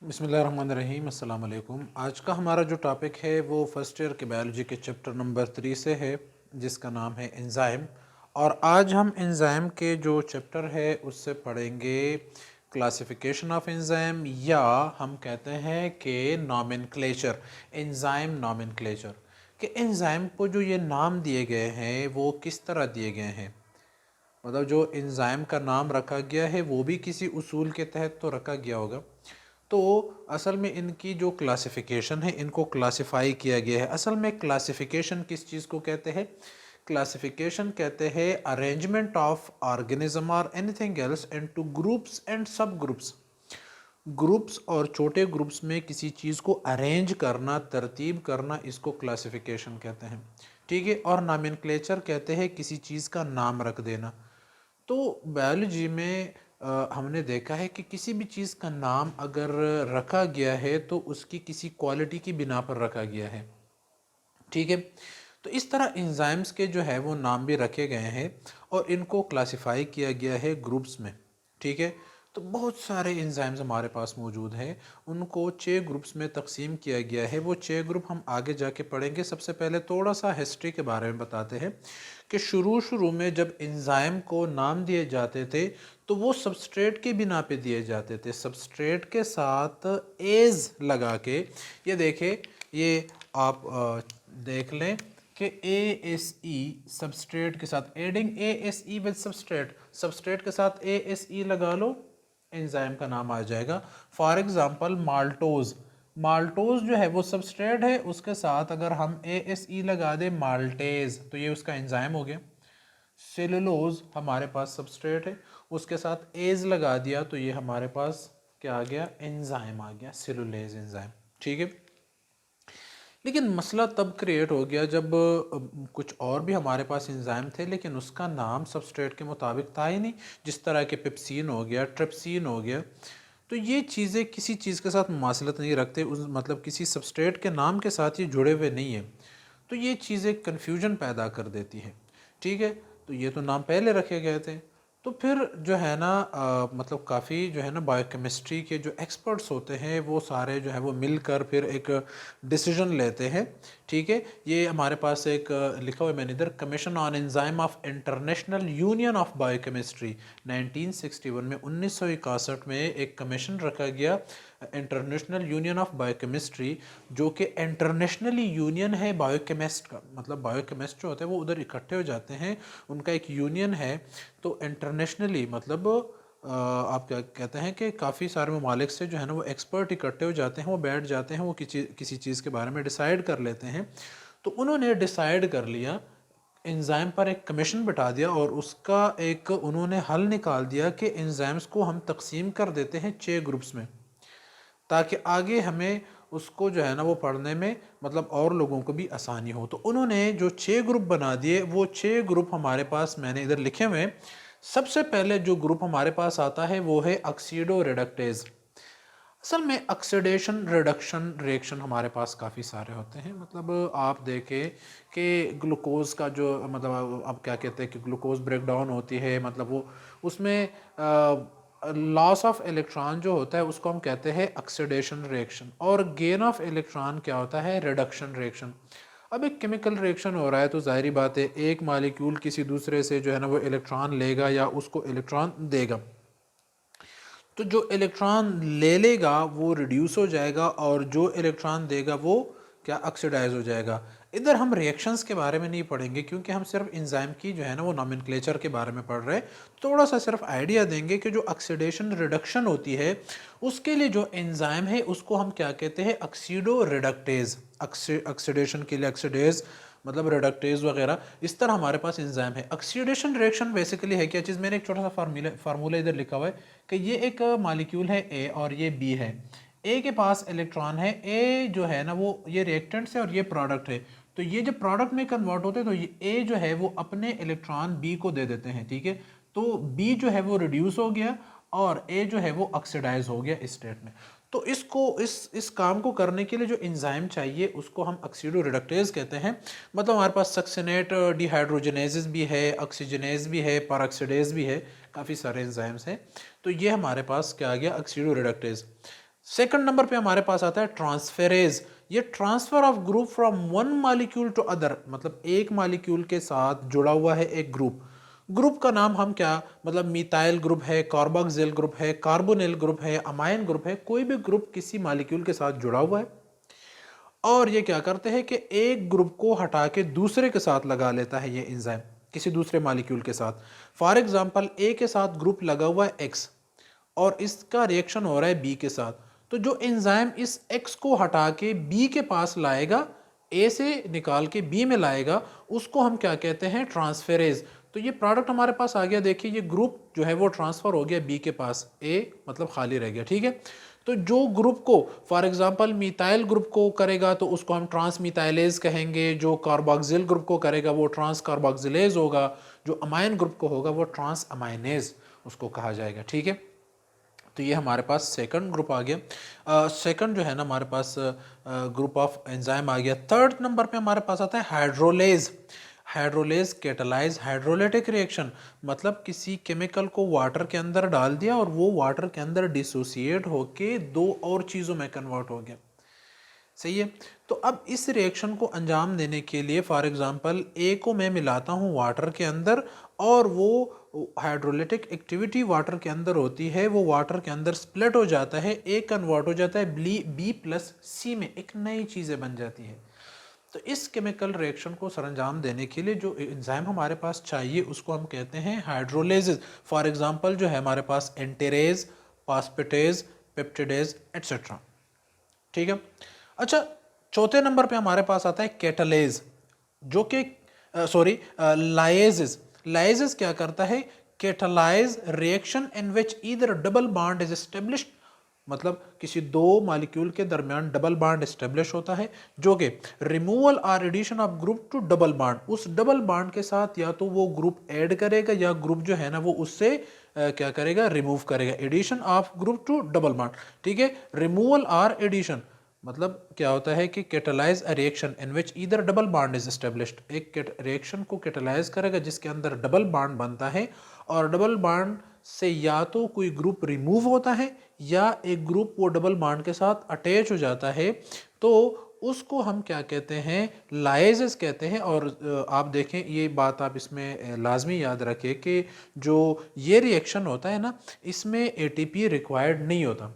बिस्मिल्लाहिर्रहमानिर्रहीम अस्सलाम वालेकुम। आज का हमारा जो टॉपिक है वो फर्स्ट ईयर के बायोलॉजी के चैप्टर नंबर 3 से है, जिसका नाम है एंजाइम। और आज हम एंजाइम के जो चैप्टर है उससे पढ़ेंगे क्लासिफिकेशन ऑफ एंजाइम, या हम कहते हैं कि नॉमेनक्लेचर, एंजाइम नॉमेनक्लेचर, कि एंजाइम को जो ये नाम दिए गए हैं वो किस तरह दिए गए हैं। मतलब जो एंजाइम का नाम रखा गया है वो भी किसी उसूल के तहत तो रखा गया होगा। तो असल में इनकी जो क्लासिफिकेशन है, इनको क्लासिफाई किया गया है। असल में क्लासिफिकेशन किस चीज़ को कहते हैं? क्लासिफिकेशन कहते हैं अरेंजमेंट ऑफ ऑर्गेनिज्म और anything else into groups and सब ग्रुप्स। ग्रुप्स और छोटे ग्रुप्स में किसी चीज़ को अरेंज करना, तरतीब करना, इसको क्लासिफिकेशन कहते हैं। ठीक है। और नॉमेनक्लेचर कहते हैं किसी चीज़ का नाम रख देना। तो बायोलॉजी में हमने देखा है कि किसी भी चीज़ का नाम अगर रखा गया है तो उसकी किसी क्वालिटी की बिना पर रखा गया है। ठीक है। तो इस तरह एंजाइम्स के जो है वो नाम भी रखे गए हैं और इनको क्लासिफाई किया गया है ग्रुप्स में। ठीक है। तो बहुत सारे एंजाइम्स हमारे पास मौजूद हैं, उनको 6 ग्रुप्स में तकसीम किया गया है। वो 6 ग्रुप हम आगे जाके पढ़ेंगे। सबसे पहले थोड़ा सा हिस्ट्री के बारे में बताते हैं कि शुरू में जब एंजाइम को नाम दिए जाते थे तो वो सबस्ट्रेट के बिना पे दिए जाते थे, सबस्ट्रेट के साथ एज लगा के। ये देखें, ये आप देख लें कि ASE सबस्ट्रेट के साथ, adding ASE with substrate, substrate के साथ ASE लगा लो, एंजाइम का नाम आ जाएगा। फॉर एग्जांपल माल्टोज, माल्टोज जो है वो सबस्ट्रेट है, उसके साथ अगर हम ASE लगा दें माल्टेज तो ये उसका एंजाइम हो गया। सेलुलोज हमारे पास सबस्ट्रेट है, उसके साथ एज लगा दिया तो ये हमारे पास क्या आ गया? एंजाइम आ गया, सेलुलेज एंजाइम। ठीक है। लेकिन मसला तब क्रिएट हो गया जब कुछ और भी हमारे पास एंजाइम थे, लेकिन उसका नाम सबस्ट्रेट के मुताबिक था ही नहीं। जिस तरह के पेप्सिन हो गया, ट्रिप्सिन हो गया, तो ये चीज़ें किसी चीज़ के साथ मुमासलत नहीं रखते, उस मतलब किसी सबस्ट्रेट के नाम के साथ ये जुड़े हुए नहीं है। तो ये चीज़ें कन्फ्यूजन पैदा कर देती हैं। ठीक है। तो ये तो नाम पहले रखे गए थे। तो फिर जो है ना मतलब काफ़ी जो है ना बायोकेमिस्ट्री के जो एक्सपर्ट्स होते हैं वो सारे जो है वो मिलकर फिर एक डिसीजन लेते हैं। ठीक है। ये हमारे पास एक लिखा हुआ है मैंने इधर, commission on enzyme of international union of biochemistry 1961 में, 1961 में एक कमीशन रखा गया, इंटरनेशनल यूनियन ऑफ बायोकेमिस्ट्री, जो कि इंटरनेशनली यूनियन है बायोकेमिस्ट का। मतलब बायोकेमिस्ट जो होते हैं वो उधर इकट्ठे हो जाते हैं, उनका एक यूनियन है। तो इंटरनेशनली मतलब आप क्या कहते हैं कि काफ़ी सारे ममालिक से जो है ना वो एक्सपर्ट इकट्ठे हो जाते हैं, वो बैठ जाते हैं, वो किसी चीज़ के बारे में डिसाइड कर लेते हैं। तो उन्होंने डिसाइड कर लिया, एंजाइम पर एक कमीशन बिठा दिया और उसका एक उन्होंने हल निकाल दिया कि एंजाइम्स को हम तकसीम कर देते हैं 6 ग्रुप्स में, ताकि आगे हमें उसको जो है ना वो पढ़ने में मतलब और लोगों को भी आसानी हो। तो उन्होंने जो 6 ग्रुप बना दिए, वो 6 ग्रुप हमारे पास मैंने इधर लिखे हुए हैं। सबसे पहले जो ग्रुप हमारे पास आता है वो है ऑक्सीडो रिडक्टेज। असल में ऑक्सीडेशन रिडक्शन रिएक्शन हमारे पास काफ़ी सारे होते हैं। मतलब आप देखें कि ग्लूकोज का जो मतलब अब क्या कहते हैं कि ग्लूकोज ब्रेक डाउन होती है, मतलब वो उसमें लॉस ऑफ इलेक्ट्रॉन जो होता है उसको हम कहते हैं ऑक्सीडेशन रिएक्शन, और गेन ऑफ इलेक्ट्रॉन क्या होता है? Reduction reaction. अब एक केमिकल रिएक्शन हो रहा है तो जाहिर बात है एक मॉलिक्यूल किसी दूसरे से जो है ना वो इलेक्ट्रॉन लेगा या उसको इलेक्ट्रॉन देगा। तो जो इलेक्ट्रॉन ले लेगा वो रिड्यूस हो जाएगा और जो इलेक्ट्रॉन देगा वो क्या? ऑक्सीडाइज हो जाएगा। इधर हम रिएक्शंस के बारे में नहीं पढ़ेंगे क्योंकि हम सिर्फ एंजाइम की जो है ना वो नॉमेनक्लेचर के बारे में पढ़ रहे हैं। थोड़ा सा सिर्फ आइडिया देंगे कि जो ऑक्सीडेशन रिडक्शन होती है उसके लिए जो एंजाइम है उसको हम क्या कहते हैं? Oxido reductase. ऑक्सीडेशन के लिए ऑक्सीडेज मतलब रिडक्टेज वगैरह, इस तरह हमारे पास एंजाइम है। ऑक्सीडेशन रिएक्शन बेसिकली है क्या चीज़? मैंने एक छोटा सा फार्मूला इधर लिखा हुआ है कि ये एक मॉलिक्यूल है ए और ये बी है। ए के पास इलेक्ट्रॉन है, ए जो है ना वो ये रिएक्टेंट्स है और ये प्रोडक्ट है। तो ये जब प्रोडक्ट में कन्वर्ट होते हैं तो ये ए जो है वो अपने इलेक्ट्रॉन बी को दे देते हैं। ठीक है। तो बी जो है वो रिड्यूस हो गया और ए जो है वो ऑक्सीडाइज हो गया इस स्टेट में। तो इसको इस काम को करने के लिए जो एंजाइम चाहिए उसको हम ऑक्सीडो रिडक्टेज कहते हैं। मतलब हमारे पास सक्सिनेट डिहाइड्रोजनेजेस भी है, ऑक्सीजनेज भी है, परऑक्सीडेज भी है, काफ़ी सारे एंजाइम्स हैं। तो ये हमारे पास क्या आ गया? Oxido reductase. सेकंड नंबर पे हमारे पास आता है ट्रांसफेरेज। ये transfer of group from one molecule to other, मतलब एक मॉलिक्यूल के साथ जुड़ा हुआ है एक ग्रुप। ग्रुप का नाम हम क्या, मतलब मिथाइल ग्रुप है, कार्बोक्सिल ग्रुप है, कार्बोनिल ग्रुप है, अमाइन ग्रुप है, कोई भी ग्रुप किसी मॉलिक्यूल के साथ जुड़ा हुआ है और ये क्या करते हैं कि एक ग्रुप को हटा के दूसरे के साथ लगा लेता है ये एंजाइम, किसी दूसरे मॉलिक्यूल के साथ। फॉर एग्जांपल ए के साथ ग्रुप लगा हुआ है एक्स और इसका रिएक्शन हो रहा है बी के साथ, तो जो एंजाइम इस एक्स को हटा के बी के पास लाएगा, ए से निकाल के बी में लाएगा, उसको हम क्या कहते हैं, ट्रांसफेरेज। तो ये प्रोडक्ट हमारे पास आ गया, देखिए ये ग्रुप जो है वो ट्रांसफर हो गया बी के पास, ए मतलब खाली रह गया, ठीक है। तो जो ग्रुप को फॉर एग्जांपल मिथाइल ग्रुप को करेगा तो उसको हम ट्रांस मिथाइलेज कहेंगे, जो कार्बोक्सिल ग्रुप को करेगा वो ट्रांस कार्बोक्सिलेज होगा, जो अमाइन ग्रुप को होगा वो ट्रांस अमाइनेज उसको कहा जाएगा, ठीक है। तो ये हमारे पास सेकंड ग्रुप आ गया। सेकंड जो है ना हमारे पास ग्रुप ऑफ एंजाइम आ गया। थर्ड नंबर पे हमारे पास आता है hydrolase. Hydrolase catalyse hydrolytic reaction, मतलब किसी केमिकल को वाटर के अंदर डाल दिया और वो वाटर के अंदर डिसोसिएट होके दो और चीज़ों में कन्वर्ट हो गया, सही है। तो अब इस रिएक्शन को अंजाम देने के लिए फॉर एग्जांपल ए को मैं मिलाता हूँ वाटर के अंदर और वो हाइड्रोलिटिक एक्टिविटी वाटर के अंदर होती है, वो वाटर के अंदर स्प्लिट हो जाता है, ए कन्वर्ट हो जाता है बी प्लस सी में, एक नई चीज़ें बन जाती है। तो इस केमिकल रिएक्शन को सरंजाम देने के लिए जो एंजाइम हमारे पास चाहिए उसको हम कहते हैं हाइड्रोलेजेस। फॉर एग्जांपल जो है हमारे पास एंटेरेज, पास्पेटेज, पेप्टिडेज एटसेट्रा, ठीक है। अच्छा, चौथे नंबर पे हमारे पास आता है कैटालेज, जो कि सॉरी लाइजेस। लाइजेस क्या करता है, catalyse reaction in which either double bond is established, मतलब किसी दो मॉलिक्यूल के दरमियान डबल बॉन्ड एस्टेब्लिश होता है, जो कि रिमूवल और addition of group to double bond, उस डबल बॉन्ड के साथ या तो वो ग्रुप ऐड करेगा या ग्रुप जो है ना वो उससे क्या करेगा, रिमूव करेगा। Addition of group to double bond, ठीक है। रिमूवल और एडिशन मतलब क्या होता है कि catalyse a reaction in which either double bond is established, एक रिएक्शन को कैटालाइज करेगा जिसके अंदर डबल बॉन्ड बनता है और डबल बॉन्ड से या तो कोई ग्रुप रिमूव होता है या एक ग्रुप वो डबल बॉन्ड के साथ अटैच हो जाता है, तो उसको हम क्या कहते हैं, लाइजेस कहते हैं। और आप देखें ये बात आप इसमें लाजमी याद रखें कि जो ये रिएक्शन होता है ना, इसमें एटीपी रिक्वायर्ड नहीं होता,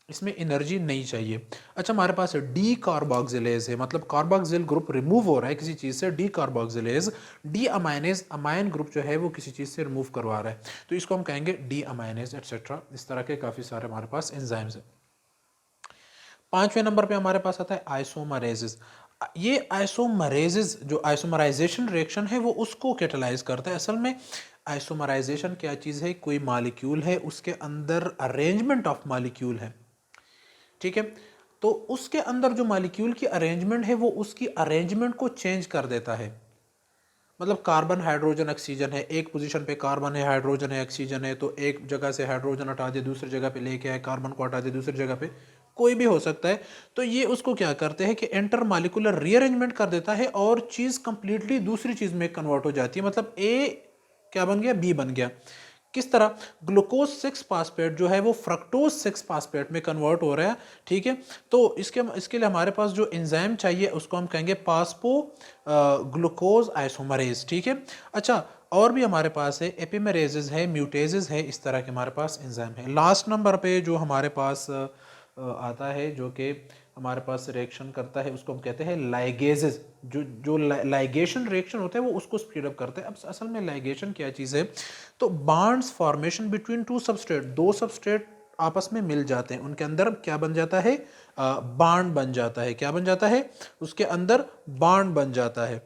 इसमें एनर्जी नहीं चाहिए। अच्छा, हमारे पास डी कार्बोक्सिलेज है, मतलब कार्बोक्सिल ग्रुप रिमूव हो रहा है किसी चीज़ से, D carboxylase. D aminase, amine group जो है वो किसी चीज़ से रिमूव करवा रहा है, तो इसको हम कहेंगे डी अमाइनेज एटसेट्रा। इस तरह के काफ़ी सारे हमारे पास एंजाइम्स हैं। पांचवें नंबर पे हमारे पास आता है आइसोमरेजेस। ये आइसोमरेजेस जो आइसोमराइजेशन रिएक्शन है वो उसको कैटालाइज करता है। असल में आइसोमराइजेशन क्या चीज़ है, कोई मॉलिक्यूल है उसके अंदर अरेंजमेंट ऑफ मॉलिक्यूल है, ठीक है। तो उसके अंदर जो मॉलिक्यूल की अरेंजमेंट है वो उसकी अरेंजमेंट को चेंज कर देता है। मतलब कार्बन हाइड्रोजन ऑक्सीजन है, एक पोजीशन पे कार्बन है, हाइड्रोजन है, ऑक्सीजन है, तो एक जगह से हाइड्रोजन हटा दे दूसरी जगह पे लेके आए, कार्बन को हटा दे दूसरी जगह पे, कोई भी हो सकता है। तो ये उसको क्या करते हैं कि इंटर मॉलिक्यूलर रीअरेंजमेंट कर देता है और चीज़ कंप्लीटली दूसरी चीज़ में कन्वर्ट हो जाती है। मतलब ए क्या बन गया, बी बन गया। किस तरह, ग्लूकोज 6 फास्फेट जो है वो फ्रक्टोज 6 फास्फेट में कन्वर्ट हो रहा है, ठीक है। तो इसके लिए हमारे पास जो एंजाइम चाहिए उसको हम कहेंगे पास्पो ग्लूकोज आइसोमरेज, ठीक है। अच्छा, और भी हमारे पास है एपिमेरेजेस है, म्यूटेजेस है, इस तरह के हमारे पास एंजाइम है। लास्ट नंबर पे जो हमारे पास आता है जो कि हमारे पास रिएक्शन करता है उसको हम कहते हैं लाइगेजेस। जो लाइगेशन रिएक्शन होता है वो उसको स्पीड अप करते हैं। अब असल में लाइगेशन क्या चीज़ है, तो bonds formation between two substrate, दो सबस्ट्रेट आपस में मिल जाते हैं, उनके अंदर क्या बन जाता है, बॉन्ड बन जाता है। क्या बन जाता है, उसके अंदर बॉन्ड बन जाता है।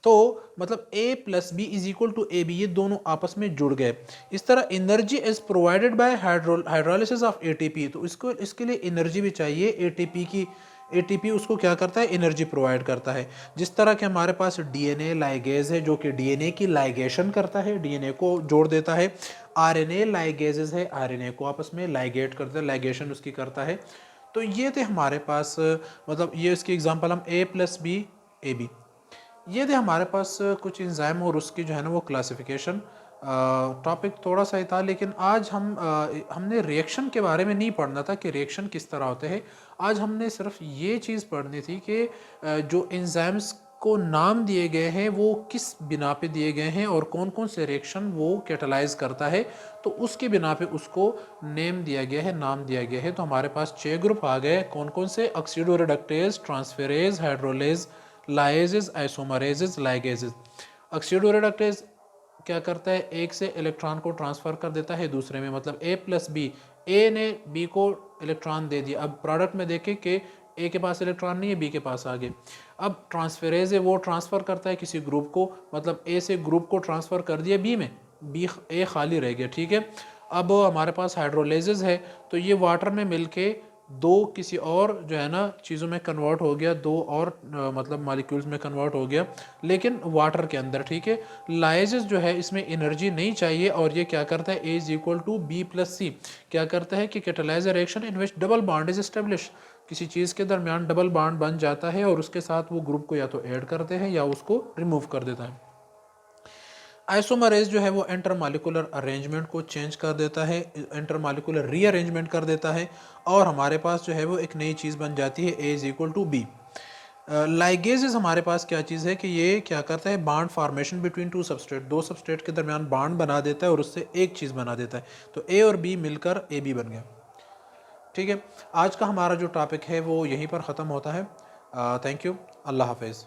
तो मतलब A plus B is equal to A B, ये दोनों आपस में जुड़ गए। इस तरह energy is provided by hydrolysis of ATP, तो इसके लिए एनर्जी भी चाहिए एटीपी की। एटीपी उसको क्या करता है, एनर्जी प्रोवाइड करता है। जिस तरह के हमारे पास डीएनए लाइगेज है जो कि डीएनए की लाइगेशन करता है, डीएनए को जोड़ देता है। आरएनए लाइगेजेस है, आरएनए को आपस में लाइगेट करता है, लाइगेशन उसकी करता है। तो ये थे हमारे पास, मतलब ये इसकी एग्जांपल हम A plus B A B, ये थे हमारे पास कुछ एंजाइम और उसकी जो है ना वो क्लासिफिकेशन। टॉपिक थोड़ा सा ही था, लेकिन आज हमने रिएक्शन के बारे में नहीं पढ़ना था कि रिएक्शन किस तरह होते हैं। आज हमने सिर्फ ये चीज़ पढ़नी थी कि जो एंजाइम्स को नाम दिए गए हैं वो किस बिना पे दिए गए हैं और कौन कौन से रिएक्शन वो कैटालाइज करता है, तो उसके बिना पे उसको नेम दिया गया है, नाम दिया गया है। तो हमारे पास 6 ग्रुप आ गए, कौन कौन से? ऑक्सीडोरेडक्टेज, ट्रांसफेरेज, हाइड्रोलेज, लाइजेज, आइसोमरेजेज, लाइगेजेज। ऑक्सीडोरेडक्टेज क्या करता है? एक से इलेक्ट्रॉन को ट्रांसफ़र कर देता है दूसरे में, मतलब ए प्लस बी, ए ने बी को इलेक्ट्रॉन दे दिया। अब प्रोडक्ट में देखें कि ए के पास इलेक्ट्रॉन नहीं है, बी के पास आ गए। अब ट्रांसफेरेज है, वो ट्रांसफ़र करता है किसी ग्रुप को, मतलब ए से ग्रुप को ट्रांसफ़र कर दिया बी में, बी ए खाली रह गया, ठीक है। अब हमारे पास हाइड्रोलेजेस है, तो ये वाटर में मिलके दो किसी और जो है ना चीज़ों में कन्वर्ट हो गया, दो और मतलब मॉलिक्यूल्स में कन्वर्ट हो गया, लेकिन वाटर के अंदर, ठीक है। लाइजेस जो है इसमें एनर्जी नहीं चाहिए और ये क्या करता है? A is equal to B plus C क्या करता है कि catalyse reaction in which double bond is establish, किसी चीज़ के दरमियान डबल बॉन्ड बन जाता है और उसके साथ वो ग्रुप को या तो ऐड करते हैं या उसको रिमूव कर देता है। आइसोमरेज जो है वो इंटरमॉलिक्यूलर अरेंजमेंट को चेंज कर देता है, इंटरमॉलिक्यूलर रीअरेंजमेंट कर देता है और हमारे पास जो है वो एक नई चीज़ बन जाती है, A is equal to B. Ligases हमारे पास क्या चीज़ है कि ये क्या करता है? Bond formation between two substrate, दो सबस्ट्रेट के दरमियान बॉन्ड बना देता है और उससे एक चीज़ बना देता है। तो ए और बी मिलकर ए बी बन गया, ठीक है। आज का हमारा जो टॉपिक है वो यहीं पर ख़त्म होता है। थैंक यू, अल्लाह हाफिज़।